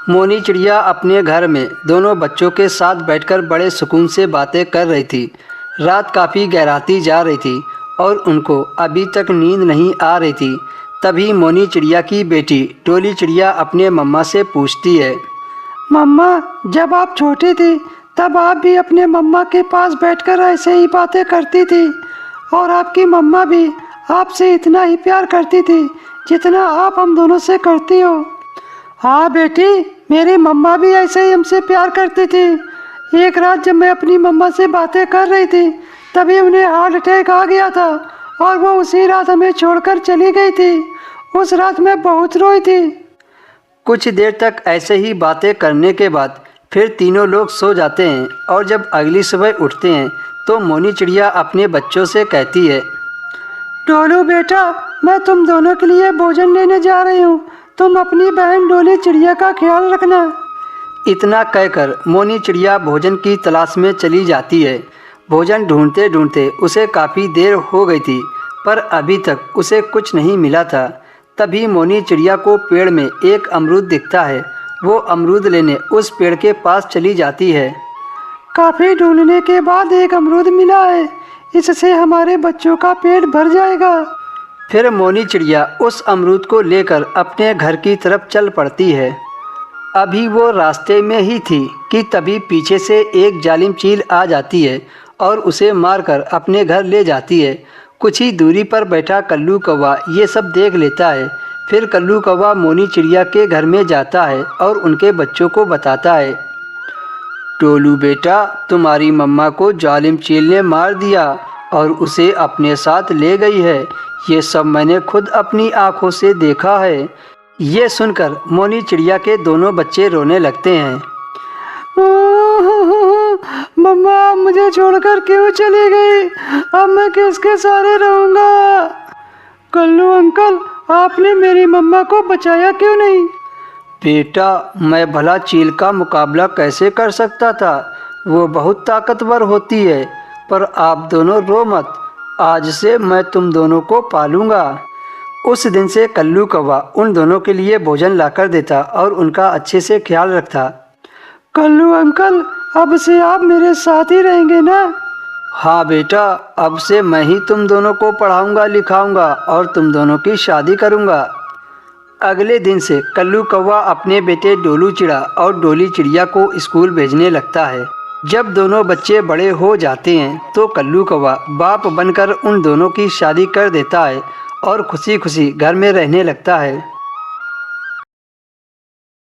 मोनी चिड़िया अपने घर में दोनों बच्चों के साथ बैठकर बड़े सुकून से बातें कर रही थी। रात काफ़ी गहराती जा रही थी और उनको अभी तक नींद नहीं आ रही थी। तभी मोनी चिड़िया की बेटी डोली चिड़िया अपने मम्मा से पूछती है, मम्मा, जब आप छोटी थी तब आप भी अपने मम्मा के पास बैठकर ऐसे ही बातें करती थी और आपकी मम्मा भी आपसे इतना ही प्यार करती थी जितना आप हम दोनों से करती हो। हाँ बेटी, मेरी मम्मा भी ऐसे ही हमसे प्यार करती थी। एक रात जब मैं अपनी मम्मा से बातें कर रही थी तभी उन्हें हार्ट अटैक आ गया था और वो उसी रात हमें छोड़कर चली गई थी। उस रात मैं बहुत रोई थी। कुछ देर तक ऐसे ही बातें करने के बाद फिर तीनों लोग सो जाते हैं और जब अगली सुबह उठते हैं तो मोनी चिड़िया अपने बच्चों से कहती है, डोलू बेटा, मैं तुम दोनों के लिए भोजन लेने जा रही हूँ। तुम अपनी बहन डोली चिड़िया का ख्याल रखना। इतना कहकर मोनी चिड़िया भोजन की तलाश में चली जाती है। भोजन ढूंढते ढूंढते उसे काफ़ी देर हो गई थी पर अभी तक उसे कुछ नहीं मिला था। तभी मोनी चिड़िया को पेड़ में एक अमरूद दिखता है। वो अमरूद लेने उस पेड़ के पास चली जाती है। काफ़ी ढूंढने के बाद एक अमरूद मिला है, इससे हमारे बच्चों का पेट भर जाएगा। फिर मोनी चिड़िया उस अमरूद को लेकर अपने घर की तरफ चल पड़ती है। अभी वो रास्ते में ही थी कि तभी पीछे से एक जालिम चील आ जाती है और उसे मारकर अपने घर ले जाती है। कुछ ही दूरी पर बैठा कल्लू कौवा ये सब देख लेता है। फिर कल्लू कौवा मोनी चिड़िया के घर में जाता है और उनके बच्चों को बताता है, टोलू बेटा, तुम्हारी मम्मा को जालिम चील ने मार दिया और उसे अपने साथ ले गई है। ये सब मैंने खुद अपनी आँखों से देखा है। ये सुनकर मोनी चिड़िया के दोनों बच्चे रोने लगते हैं। मम्मा मुझे छोड़कर क्यों चली गई? अब मैं किसके सहारे रहूँगा? कल्लू अंकल, आपने मेरी मम्मा को बचाया क्यों नहीं? बेटा, मैं भला चील का मुकाबला कैसे कर सकता था? वो बहुत ताकतवर होती है। पर आप दोनों रो मत, आज से मैं तुम दोनों को पालूंगा। उस दिन से कल्लू कौवा उन दोनों के लिए भोजन लाकर देता और उनका अच्छे से ख्याल रखता। कल्लू अंकल, अब से आप मेरे साथ ही रहेंगे ना? हाँ बेटा, अब से मैं ही तुम दोनों को पढ़ाऊंगा लिखाऊंगा और तुम दोनों की शादी करूंगा। अगले दिन से कल्लू कौवा अपने बेटे डोलू चिड़ा और डोली चिड़िया को स्कूल भेजने लगता है। जब दोनों बच्चे बड़े हो जाते हैं तो कल्लू कौवा बाप बनकर उन दोनों की शादी कर देता है और खुशी खुशी घर में रहने लगता है।